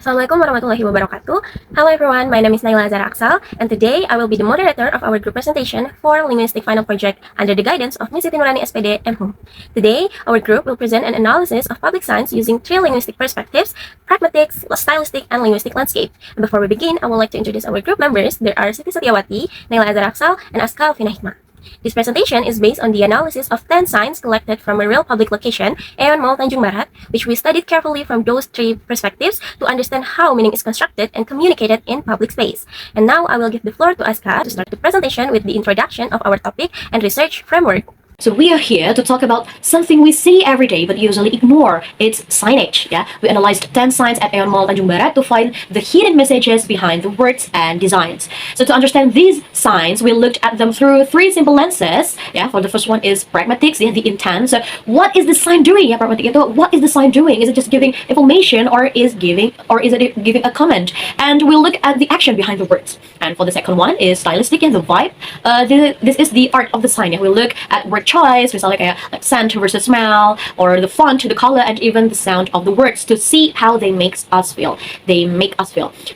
Assalamualaikum warahmatullahi wabarakatuh. Hello everyone, my name is Nayla Azahra Aksal, and today I will be the moderator of our group presentation for Linguistic Final Project under the guidance of Ms. Siti Nurani, S.Pd, M.Hum. Today, our group will present an analysis of public science using three linguistic perspectives: Pragmatics, Stylistic, and Linguistic Landscape. And before we begin, I would like to introduce our group members. There are Setiawati, Nayla Azahra Aksal, and Azka, Alvina, Hikmah. This presentation is based on the analysis of 10 signs collected from a real public location, AEON Mall Tanjung Barat, which we studied carefully from those three perspectives to understand how meaning is constructed and communicated in public space. And now I will give the floor to Azka to start the presentation with the introduction of our topic and research framework. So we are here to talk about something we see every day but usually ignore. It's signage. Yeah, we analyzed 10 signs at AEON Mall Tanjung Barat to find the hidden messages behind the words and designs. So to understand these signs, we looked at them through three simple lenses. Yeah, for the first one is pragmatics, yeah, the intent. So what is the sign doing? Yeah, pragmatic. What is the sign doing? Is it just giving information, or is it giving a comment? And we'll look at the action behind the words. And for the second one is stylistic, and the vibe. This is the art of the sign. Yeah, we look at word choice, misalnya kayak like scent versus smell, or the font, the color, and even the sound of the words to see how they make us feel.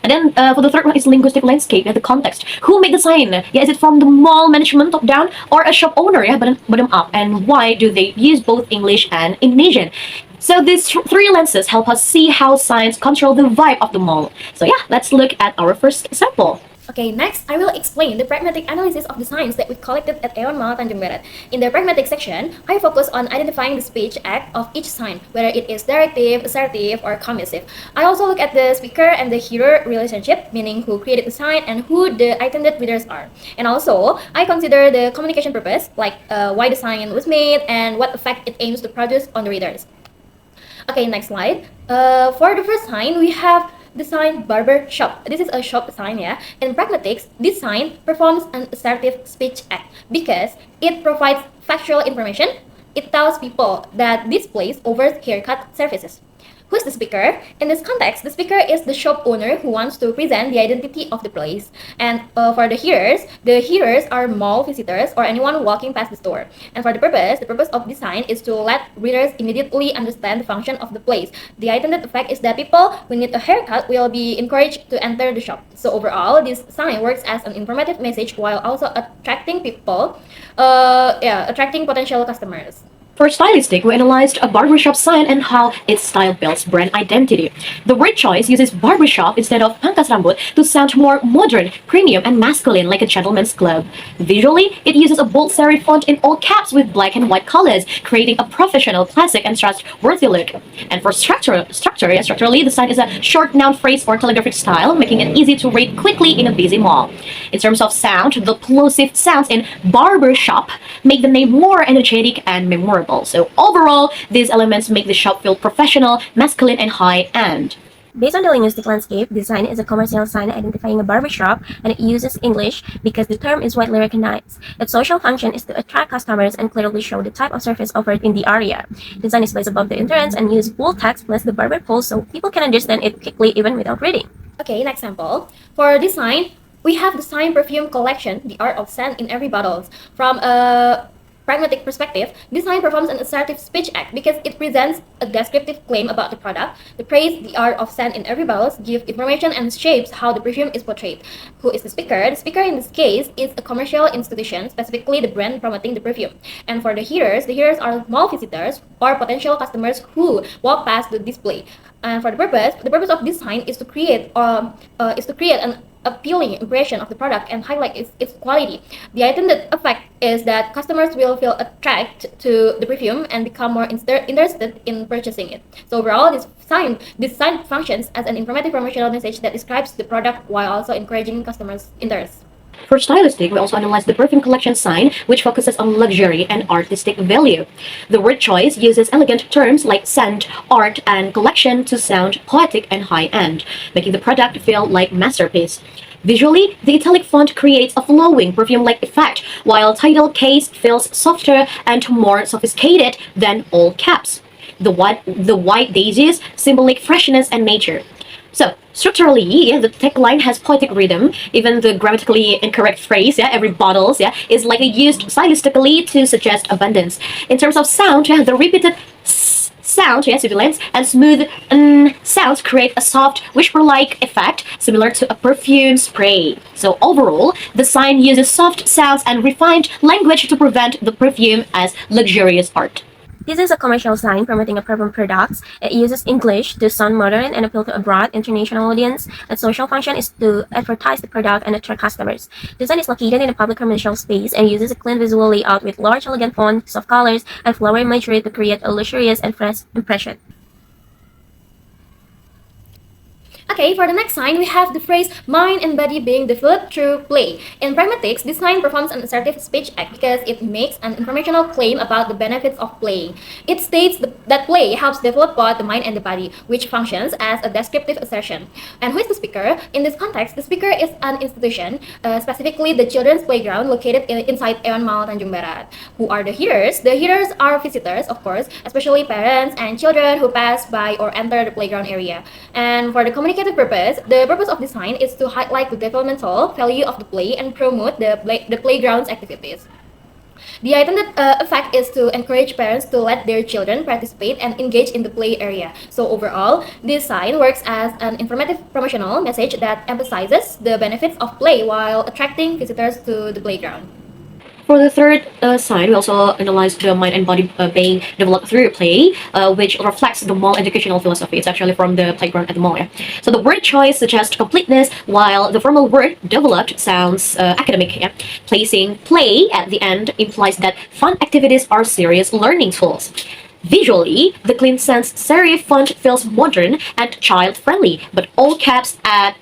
And then for the third one is linguistic landscape, yeah, the context. Who made the sign? Yeah, is it from the mall management top down or a shop owner? Yeah, bottom up. And why do they use both English and Indonesian? So these three lenses help us see how signs control the vibe of the mall. So yeah, let's look at our first example. Okay, next I will explain the pragmatic analysis of the signs that we collected at AEON Mall Tanjung Barat. In the pragmatic section, I focus on identifying the speech act of each sign, whether it is directive, assertive, or commissive. I also look at the speaker and the hearer relationship, meaning who created the sign and who the intended readers are. And also, I consider the communication purpose, like why the sign was made and what effect it aims to produce on the readers. Okay, next slide. For the first sign, we have the sign barber shop. This is a shop sign, yeah. In pragmatics, this sign performs an assertive speech act because it provides factual information. It tells people that this place offers haircut services. Who's the speaker? In this context, the speaker is the shop owner who wants to present the identity of the place. And for the hearers are mall visitors or anyone walking past the store. And for the purpose of this sign is to let readers immediately understand the function of the place. The intended effect is that people who need a haircut will be encouraged to enter the shop. So overall, this sign works as an informative message while also attracting attracting potential customers. For stylistic, we analyzed a barbershop sign and how its style builds brand identity. The word choice uses barbershop instead of pangkas rambut to sound more modern, premium, and masculine like a gentleman's club. Visually, it uses a bold serif font in all caps with black and white colors, creating a professional, classic, and trustworthy look. And for structurally, the sign is a short noun phrase or calligraphic style, making it easy to read quickly in a busy mall. In terms of sound, the plosive sounds in barbershop make the name more energetic and memorable. So overall, these elements make the shop feel professional, masculine, and high-end. Based on the linguistic landscape, design is a commercial sign identifying a barbershop, and it uses English because the term is widely recognized. Its social function is to attract customers and clearly show the type of service offered in the area. Design is placed above the entrance and use bold text plus the barber pole so people can understand it quickly even without reading. Okay, next example. For this sign, we have the sign perfume collection, the art of scent in every bottle. From a pragmatic perspective, this sign performs an assertive speech act because it presents a descriptive claim about the product. The praise, the art of scent in every bottle, give information and shapes how the perfume is portrayed. Who is the speaker? The speaker in this case is a commercial institution, specifically the brand promoting the perfume. And for the hearers are mall visitors or potential customers who walk past the display. And for the purpose of this sign is to create an appealing impression of the product and highlight its quality. The intended effect is that customers will feel attracted to the perfume and become more interested in purchasing it. So overall, this sign functions as an informative promotional message that describes the product while also encouraging customers' interest. For stylistic, we also analyzed the perfume collection sign, which focuses on luxury and artistic value. The word choice uses elegant terms like scent, art, and collection to sound poetic and high-end, making the product feel like masterpiece. Visually, the italic font creates a flowing perfume-like effect, while title case feels softer and more sophisticated than all caps. The white daisies symbolic freshness and nature. So, structurally, yeah, the tagline has poetic rhythm. Even the grammatically incorrect phrase, yeah, every bottles, yeah, is likely used stylistically to suggest abundance. In terms of sound, yeah, the repeated sound, sibilants, and smooth sounds create a soft whisper-like effect similar to a perfume spray. So overall, the sign uses soft sounds and refined language to present the perfume as luxurious art. This is a commercial sign promoting a perfume product. It uses English to sound modern and appeal to a broad international audience. Its social function is to advertise the product and attract customers. The sign is located in a public commercial space and uses a clean visual layout with large elegant font, soft colors, and flowery imagery to create a luxurious and fresh impression. Okay, for the next sign, we have the phrase mind and body being developed through play. In Pragmatics, this sign performs an assertive speech act because it makes an informational claim about the benefits of playing. It states that play helps develop both the mind and the body, which functions as a descriptive assertion. And who is the speaker? In this context, the speaker is an institution, specifically the children's playground located inside AEON Mall Tanjung Barat. Who are the hearers? The hearers are visitors, of course, especially parents and children who pass by or enter the playground area. And for the communicative purpose, the purpose of this sign is to highlight the developmental value of the play and promote the playground's activities. The intended effect is to encourage parents to let their children participate and engage in the play area. So overall, this sign works as an informative promotional message that emphasizes the benefits of play while attracting visitors to the playground. For the third sign, we also analyzed the mind and body being developed through play, which reflects the mall educational philosophy. It's actually from the playground at the mall. Yeah? So the word choice suggests completeness, while the formal word developed sounds academic. Yeah? Placing play at the end implies that fun activities are serious learning tools. Visually, the clean sans serif font feels modern and child-friendly, but all caps add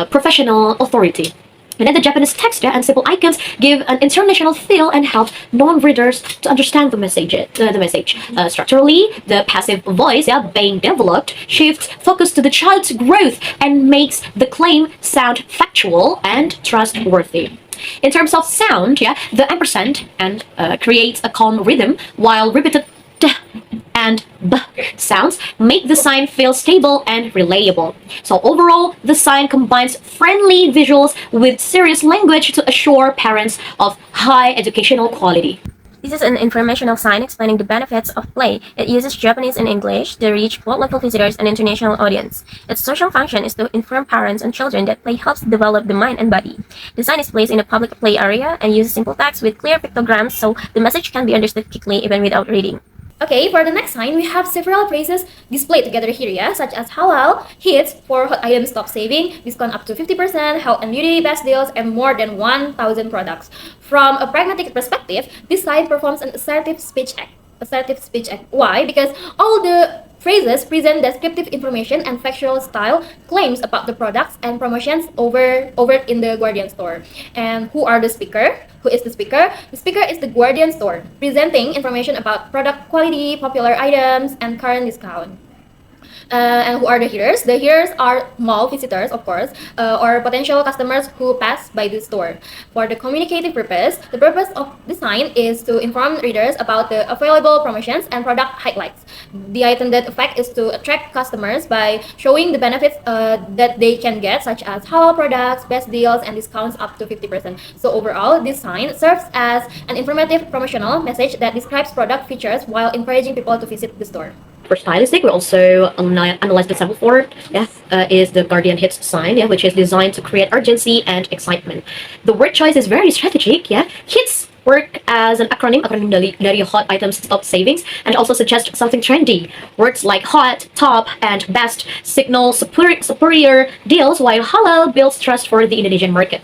professional authority. And then the Japanese text and simple icons give an international feel and help non-readers to understand the message. Structurally, the passive voice being developed shifts focus to the child's growth and makes the claim sound factual and trustworthy. In terms of sound, the ampersand and creates a calm rhythm, while repeated t and b sounds make the sign feel stable and reliable. So overall, the sign combines friendly visuals with serious language to assure parents of high educational quality. This is an informational sign explaining the benefits of play. It uses Japanese and English to reach both local visitors and international audience. Its social function is to inform parents and children that play helps develop the mind and body. The sign is placed in a public play area and uses simple text with clear pictograms so the message can be understood quickly even without reading. Okay, for the next sign, we have several phrases displayed together here, such as halal, hits, for hot items stop saving, discount up to 50%, health and beauty, best deals, and more than 1,000 products. From a pragmatic perspective, this sign performs an assertive speech act. Why? Because all the phrases present descriptive information and factual style claims about the products and promotions over in the Guardian store. And who are the speaker? Who is the speaker? The speaker is the Guardian store, presenting information about product quality, popular items, and current discount. And who are the hearers? The hearers are mall visitors, of course, or potential customers who pass by the store. For the communicative purpose, the purpose of the sign is to inform readers about the available promotions and product highlights. The intended effect is to attract customers by showing the benefits that they can get, such as halal products, best deals, and discounts up to 50%. So overall, this sign serves as an informative promotional message that describes product features while encouraging people to visit the store. For stylistic, we also analyze the sample for it. Is the Guardian Hits sign, which is designed to create urgency and excitement. The word choice is very strategic. Hits work as an acronym dari hot items stop savings and also suggest something trendy. Words like hot, top, and best signal superior deals, while halal builds trust for the Indonesian market.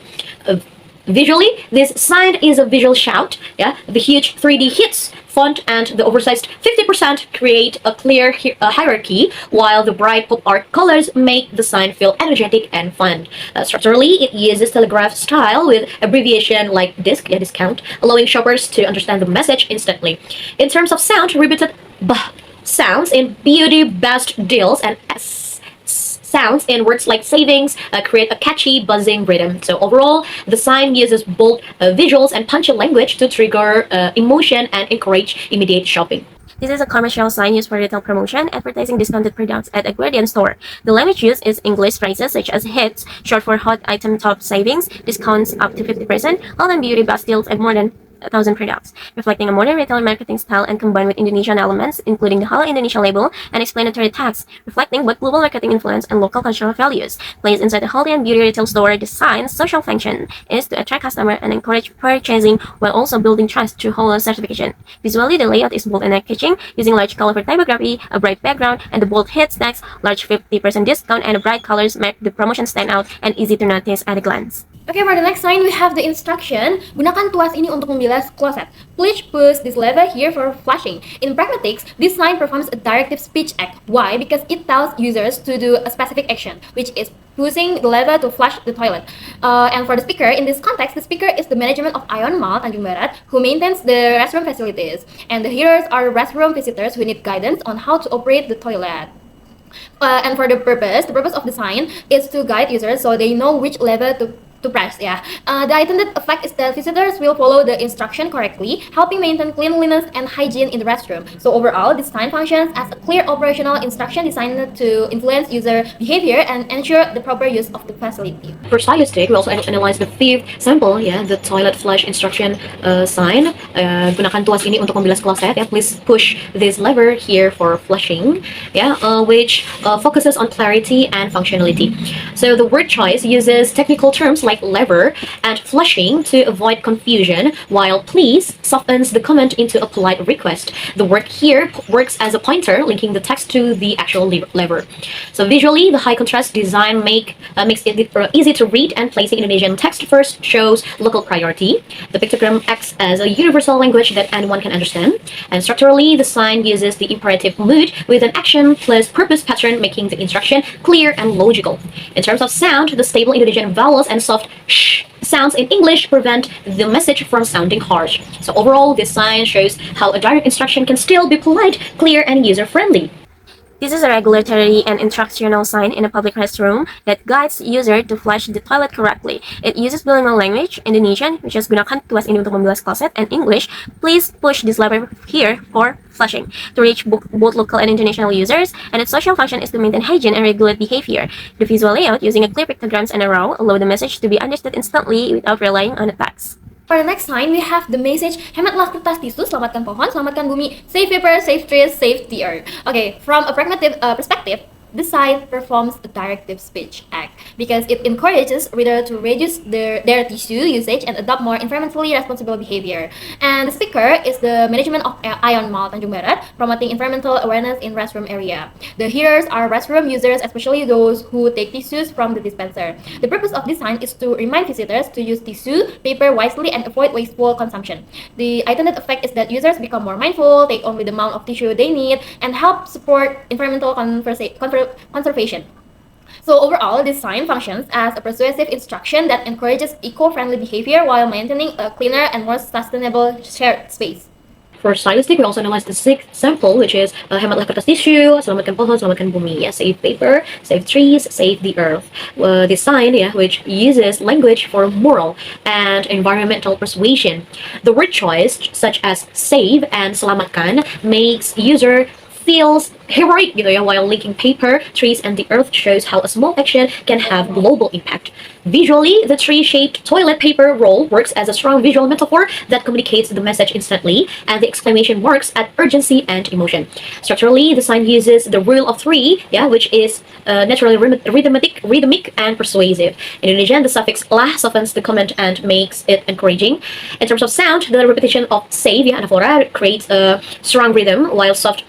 Visually, this sign is a visual shout. The huge 3D hits font and the oversized 50% create a clear hierarchy, while the bright pop art colors make the sign feel energetic and fun. Structurally, it uses telegraph style with abbreviation like discount, allowing shoppers to understand the message instantly. In terms of sound, repeated b sounds in beauty, best deals, and s sounds in words like savings create a catchy, buzzing rhythm. So overall, the sign uses bold visuals and punchy language to trigger emotion and encourage immediate shopping. This is a commercial sign used for retail promotion, advertising discounted products at a Guardian store. The language used is English phrases such as hits, short for hot item top savings, discounts up to 50%, health and beauty best deals, and more than 1,000 products, reflecting a modern retail marketing style and combined with Indonesian elements, including the Halal Indonesia label and explanatory text, reflecting both global marketing influence and local cultural values. Placed inside the healthy and beauty retail store, the sign's social function is to attract customers and encourage purchasing while also building trust through halal certification. Visually, the layout is bold and eye-catching, using large colorful typography, a bright background, and the bold hit text. Large 50% discount and bright colors make the promotion stand out and easy to notice at a glance. Okay, for the next sign, we have the instruction. Gunakan tuas ini untuk membilas kloset. Please push this lever here for flushing. In Pragmatics, this sign performs a directive speech act. Why? Because it tells users to do a specific action, which is pushing the lever to flush the toilet. And for the speaker, in this context, the speaker is the management of AEON Mall Tanjung Barat, who maintains the restroom facilities. And the hearers are restroom visitors who need guidance on how to operate the toilet. And for the purpose of the sign is to guide users so they know which lever to press. The intended effect is that visitors will follow the instruction correctly, helping maintain cleanliness and hygiene in the restroom. So overall, this sign functions as a clear operational instruction designed to influence user behavior and ensure the proper use of the facility. For stylistic, we also analyze the fifth sample, the toilet flush instruction sign. Gunakan tuas ini untuk membilas kloset. Please push this lever here for flushing. Which focuses on clarity and functionality. So the word choice uses technical terms like lever and flushing to avoid confusion, while please softens the comment into a polite request. The word here works as a pointer, linking the text to the actual lever. So visually, the high contrast design makes it easy to read, and placing Indonesian text first shows local priority. The pictogram acts as a universal language that anyone can understand. And structurally, the sign uses the imperative mood with an action plus purpose pattern, making the instruction clear and logical. In terms of sound, the stable Indonesian vowels and soft sh sounds in English prevent the message from sounding harsh. So overall, this sign shows how a direct instruction can still be polite, clear, and user-friendly. This is a regulatory and instructional sign in a public restroom that guides user to flush the toilet correctly. It uses bilingual language, Indonesian, which is gunakan tuas ini untuk membilas kloset, and English, please push this lever here for flushing, to reach both local and international users, and its social function is to maintain hygiene and regulate behavior. The visual layout, using a clear pictograms and a row, allow the message to be understood instantly without relying on the text. For the next sign, we have the message, hematlah kertas tisu, selamatkan pohon, selamatkan bumi, save paper, save trees, save the earth. Okay, from a pragmatic perspective, this sign performs a directive speech act because it encourages reader to reduce their tissue usage and adopt more environmentally responsible behavior. And the speaker is the management of AEON Mall Tanjung Barat, promoting environmental awareness in restroom area. The hearers are restroom users, especially those who take tissues from the dispenser. The purpose of this sign is to remind visitors to use tissue paper wisely and avoid wasteful consumption. The intended effect is that users become more mindful, take only the amount of tissue they need, and help support environmental conservation. So overall, this sign functions as a persuasive instruction that encourages eco-friendly behavior while maintaining a cleaner and more sustainable shared space. For stylistic, we also analyze the sixth sample, which is hematlah kertas tisu, selamatkan pohon, selamatkan bumi. Save paper, save trees, save the earth. This sign, which uses language for moral and environmental persuasion. The word choice, such as save and selamatkan, makes user feels heroic, while linking paper, trees, and the earth shows how a small action can have global impact. Visually, the tree-shaped toilet paper roll works as a strong visual metaphor that communicates the message instantly, and the exclamation marks add urgency and emotion. Structurally, the sign uses the rule of three, which is naturally rhythmic and persuasive. In Indonesian, the suffix lah softens the comment and makes it encouraging. In terms of sound, the repetition of save, anaphora, creates a strong rhythm, while soft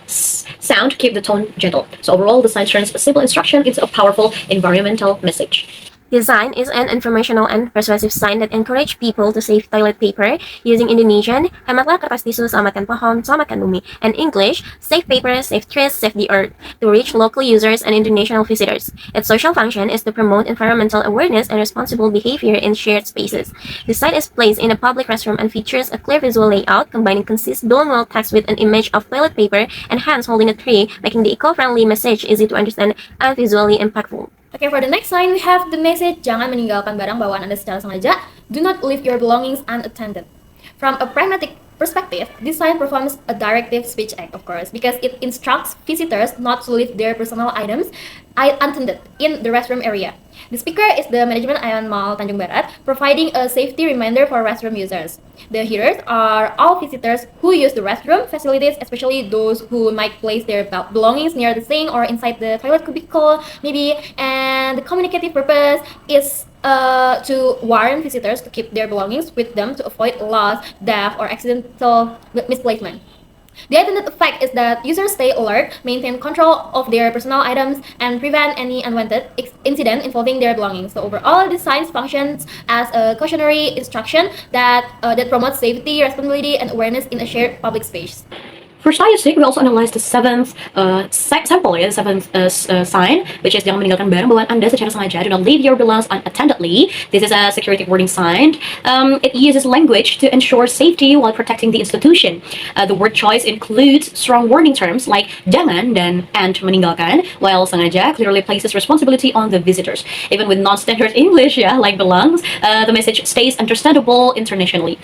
sound keep the tone gentle. So overall, the sign turns a simple instruction into a powerful environmental message. Design is an informational and persuasive sign that encourages people to save toilet paper using Indonesian, hematlah kertas tisu, selamatkan pohon, selamatkan bumi, and English, save paper, save trees, save the earth, to reach local users and international visitors. Its social function is to promote environmental awareness and responsible behavior in shared spaces. The sign is placed in a public restroom and features a clear visual layout, combining concise bilingual text with an image of toilet paper and hands holding a tree, making the eco-friendly message easy to understand and visually impactful. Okay, for the next sign, we have the message, jangan meninggalkan barang bawaan Anda secara sengaja. Do not leave your belongings unattended. From a pragmatic perspective, this sign performs a directive speech act, of course, because it instructs visitors not to leave their personal items unattended in the restroom area. The speaker is the management AEON Mall Tanjung Barat, providing a safety reminder for restroom users. The hearers are all visitors who use the restroom facilities, especially those who might place their belongings near the sink or inside the toilet cubicle, maybe. And the communicative purpose is to warn visitors to keep their belongings with them to avoid loss, theft, or accidental misplacement. The intended effect is that users stay alert, maintain control of their personal items, and prevent any unwanted incident involving their belongings. So overall, this sign functions as a cautionary instruction that promotes safety, responsibility, and awareness in a shared public space. For stylistic, we also analyzed the seventh sample, the seventh sign, which is jangan meninggalkan barang bawaan Anda secara sengaja. Do not leave your belongings unattendedly. This is a security warning sign. It uses language to ensure safety while protecting the institution. The word choice includes strong warning terms like jangan and meninggalkan, while sengaja clearly places responsibility on the visitors. Even with non-standard English, like belongs, the message stays understandable internationally.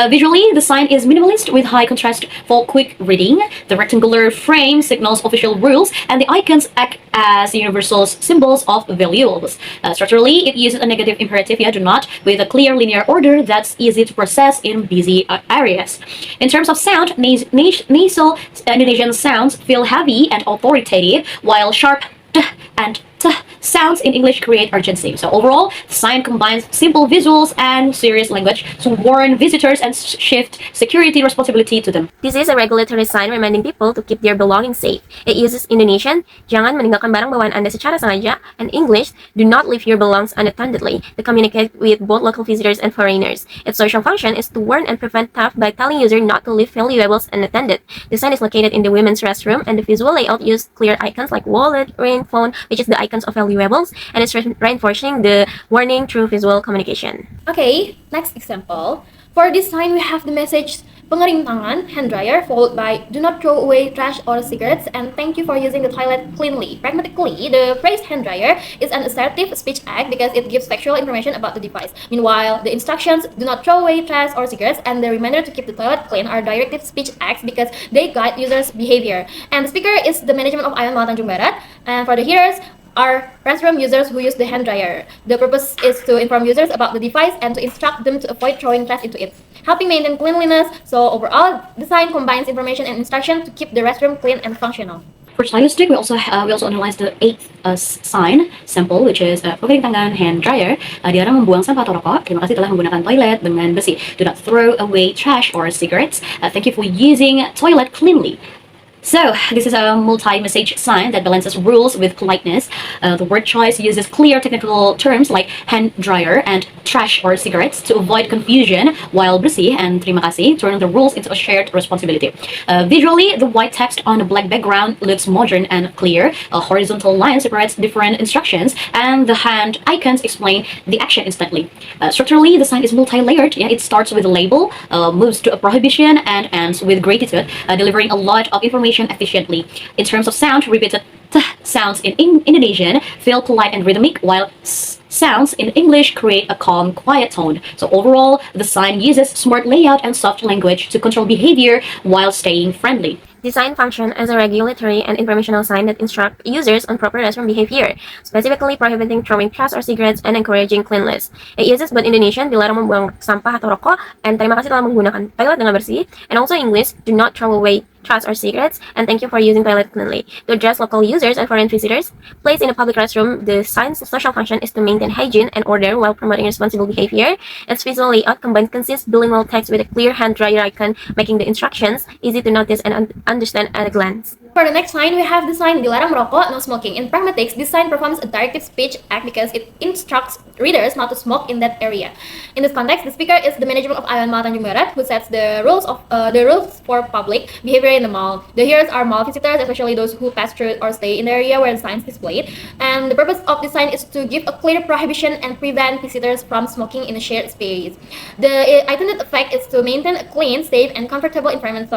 Visually, the sign is minimalist with high contrast for quick reading. The rectangular frame signals official rules, and the icons act as universal symbols of values. Structurally, it uses a negative imperative, do not, with a clear linear order that's easy to process in busy areas. In terms of sound, nasal Indonesian sounds feel heavy and authoritative, while sharp t and t sounds in English create urgency. So overall, the sign combines simple visuals and serious language to warn visitors and shift security responsibility to them. This is a regulatory sign reminding people to keep their belongings safe. It uses Indonesian, jangan meninggalkan barang bawaan Anda secara sengaja, and English, do not leave your belongings unattendedly, to communicate with both local visitors and foreigners. Its social function is to warn and prevent theft by telling users not to leave valuables unattended. The sign is located in the women's restroom, and the visual layout used clear icons like wallet, ring, phone, which is the icons of valuables, and it's reinforcing the warning through visual communication. Okay, next example. For this sign, we have the message pengering tangan, hand dryer, followed by do not throw away trash or cigarettes, and thank you for using the toilet cleanly. Pragmatically, the phrase hand dryer is an assertive speech act because it gives factual information about the device. Meanwhile, the instructions do not throw away trash or cigarettes and the reminder to keep the toilet clean are directive speech acts because they guide users' behavior. And the speaker is the management of AEON Mall Tanjung Barat, and for the hearers, are restroom users who use the hand dryer. The purpose is to inform users about the device and to instruct them to avoid throwing trash into it, helping maintain cleanliness. So overall, the sign combines information and instruction to keep the restroom clean and functional. For stylistic, we also analyzed the eighth sign sample, which is pengering tangan, hand dryer. Dilarang membuang sampah atau rokok. Terima kasih telah menggunakan toilet dengan bersih. Do not throw away trash or cigarettes. Thank you for using toilet cleanly. So, this is a multi-message sign that balances rules with politeness. The word choice uses clear technical terms like hand dryer and trash or cigarettes to avoid confusion, while bersih and terima kasih turn the rules into a shared responsibility. Visually, the white text on a black background looks modern and clear. A horizontal line separates different instructions, and the hand icons explain the action instantly. Structurally, the sign is multi-layered. It starts with a label, moves to a prohibition, and ends with gratitude, delivering a lot of information efficiently. In terms of sound, repeated t sounds in Indonesian feel polite and rhythmic, while sounds in English create a calm, quiet tone. So overall, the sign uses smart layout and soft language to control behavior while staying friendly. Design function as a regulatory and informational sign that instruct users on proper restroom behavior, specifically prohibiting throwing trash or cigarettes and encouraging cleanliness. It uses both Indonesian, dilarang membuang sampah atau rokok, and terima kasih telah menggunakan toilet dengan bersih, and also English, do not throw away trash or cigarettes, and thank you for using toilet cleanly. To address local users and foreign visitors placed in a public restroom, the sign's social function is to maintain hygiene and order while promoting responsible behavior. Its visual layout combines concise bilingual text with a clear hand dryer icon, making the instructions easy to notice and understand at a glance. For the next sign, we have the sign dilarang merokok, no smoking. In Pragmatics, this sign performs a directive speech act because it instructs readers not to smoke in that area. In this context, the speaker is the management of AEON Mall Tanjung Barat, who sets the rules for public behavior in the mall. The hearers are mall visitors, especially those who pass through or stay in the area where the sign is displayed. And the purpose of this sign is to give a clear prohibition and prevent visitors from smoking in a shared space. The intended effect is to maintain a clean, safe, and comfortable environment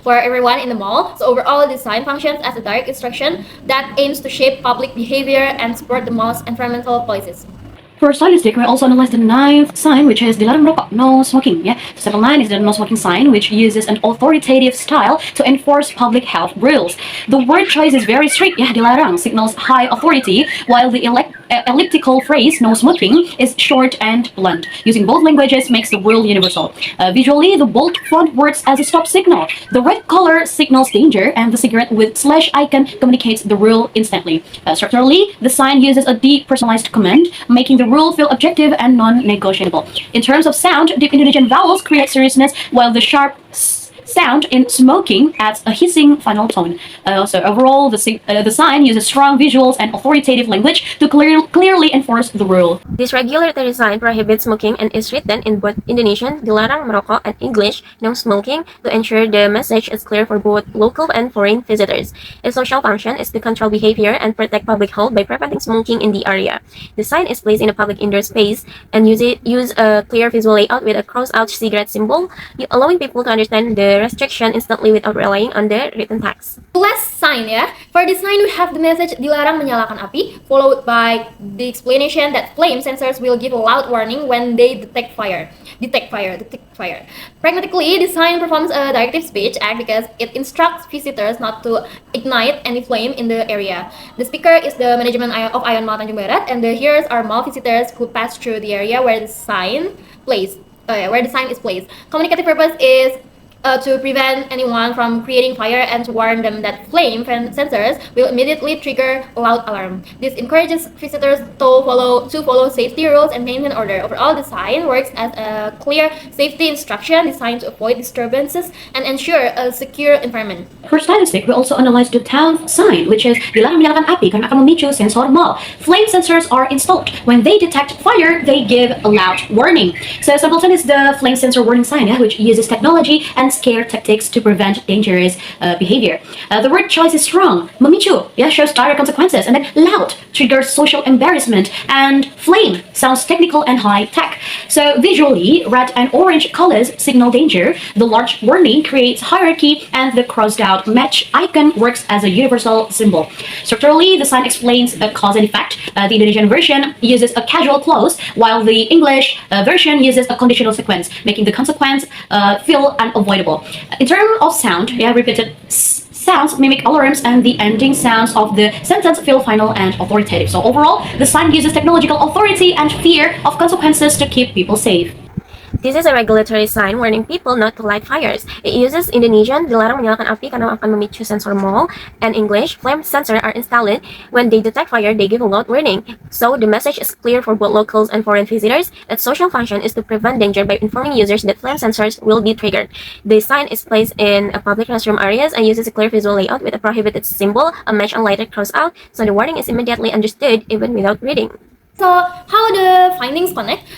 for everyone in the mall. So overall, this sign functions as a direct instruction that aims to shape public behavior and support the mall's environmental policies. For stylistic, we also analyze the ninth sign, which is dilarang merokok, no smoking. Yeah, step 9 is the no smoking sign, which uses an authoritative style to enforce public health rules. The word choice is very strict. Yeah, dilarang signals high authority, while the elliptical phrase no smoking is short and blunt. Using both languages makes the rule universal. Visually, the bold font works as a stop signal. The red color signals danger, and the cigarette with slash icon communicates the rule instantly. Structurally, the sign uses a depersonalized command, making the rule feel objective and non-negotiable. In terms of sound, deep Indonesian vowels create seriousness, while the sharp sound in smoking adds a hissing final tone. So overall, the sign uses strong visuals and authoritative language to clearly enforce the rule. This regulatory sign prohibits smoking and is written in both Indonesian, dilarang merokok, and English, no smoking, to ensure the message is clear for both local and foreign visitors. Its social function is to control behavior and protect public health by preventing smoking in the area. The sign is placed in a public indoor space and use a clear visual layout with a crossed-out cigarette symbol, allowing people to understand the restriction instantly without relying on the written text. Last sign ya. For this sign we have the message dilarang menyalakan api, followed by the explanation that flame sensors will give a loud warning when they detect fire. Pragmatically, this sign performs a directive speech act because it instructs visitors not to ignite any flame in the area. The speaker is the management of AEON Mall Tanjung Barat, and the hearers are mall visitors who pass through the area where the sign is placed. Communicative purpose is to prevent anyone from creating fire and to warn them that flame sensors will immediately trigger a loud alarm. This encourages visitors to follow safety rules and maintain order. Overall, the sign works as a clear safety instruction designed to avoid disturbances and ensure a secure environment. For stylistic, we also analyze the 10th sign, which is dilarang menyalakan api karena akan memicu sensor mal. Flame sensors are installed. When they detect fire, they give a loud warning. So simpleton is the flame sensor warning sign, which uses technology and scare tactics to prevent dangerous behavior. The word choice is strong. Memicu, shows dire consequences, and then loud triggers social embarrassment, and flame sounds technical and high tech. So visually, red and orange colors signal danger. The large warning creates hierarchy, and the crossed out match icon works as a universal symbol. Structurally, the sign explains a cause and effect. The Indonesian version uses a causal clause, while the English version uses a conditional sequence, making the consequence feel unavoidable. In terms of sound, repeated sounds mimic alarms, and the ending sounds of the sentence feel final and authoritative. So overall, the sign uses technological authority and fear of consequences to keep people safe. This is a regulatory sign warning people not to light fires. It uses Indonesian, dilarang menyalakan api karena akan memicu sensor mal, and English, flame sensor are installed. When they detect fire, they give a loud warning. So the message is clear for both locals and foreign visitors. Its social function is to prevent danger by informing users that flame sensors will be triggered. The sign is placed in a public restroom areas and uses a clear visual layout with a prohibited symbol, a match and lighted cross out, so the warning is immediately understood even without reading. So how the findings connect?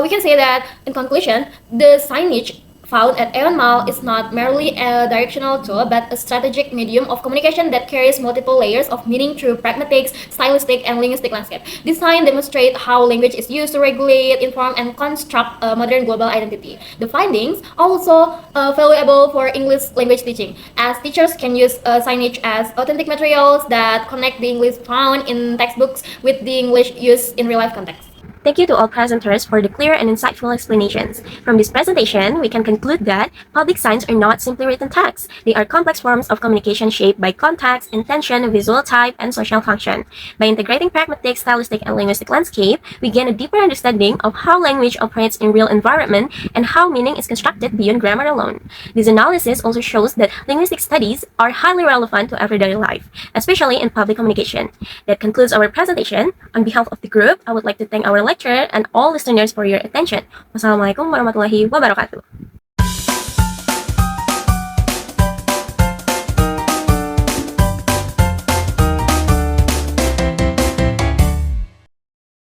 We can say that in conclusion, the signage found at AEON Mall is not merely a directional tool, but a strategic medium of communication that carries multiple layers of meaning through pragmatics, stylistic, and linguistic landscape. This sign demonstrates how language is used to regulate, inform, and construct a modern global identity. The findings are also valuable for English language teaching, as teachers can use signage as authentic materials that connect the English found in textbooks with the English used in real-life context. Thank you to all presenters for the clear and insightful explanations. From this presentation, we can conclude that public signs are not simply written text. They are complex forms of communication shaped by context, intention, visual type, and social function. By integrating pragmatic, stylistic, and linguistic landscape, we gain a deeper understanding of how language operates in real environment and how meaning is constructed beyond grammar alone. This analysis also shows that linguistic studies are highly relevant to everyday life, especially in public communication. That concludes our presentation. On behalf of the group, I would like to thank our lecturer and all listeners for your attention. Wassalamualaikum warahmatullahi wabarakatuh.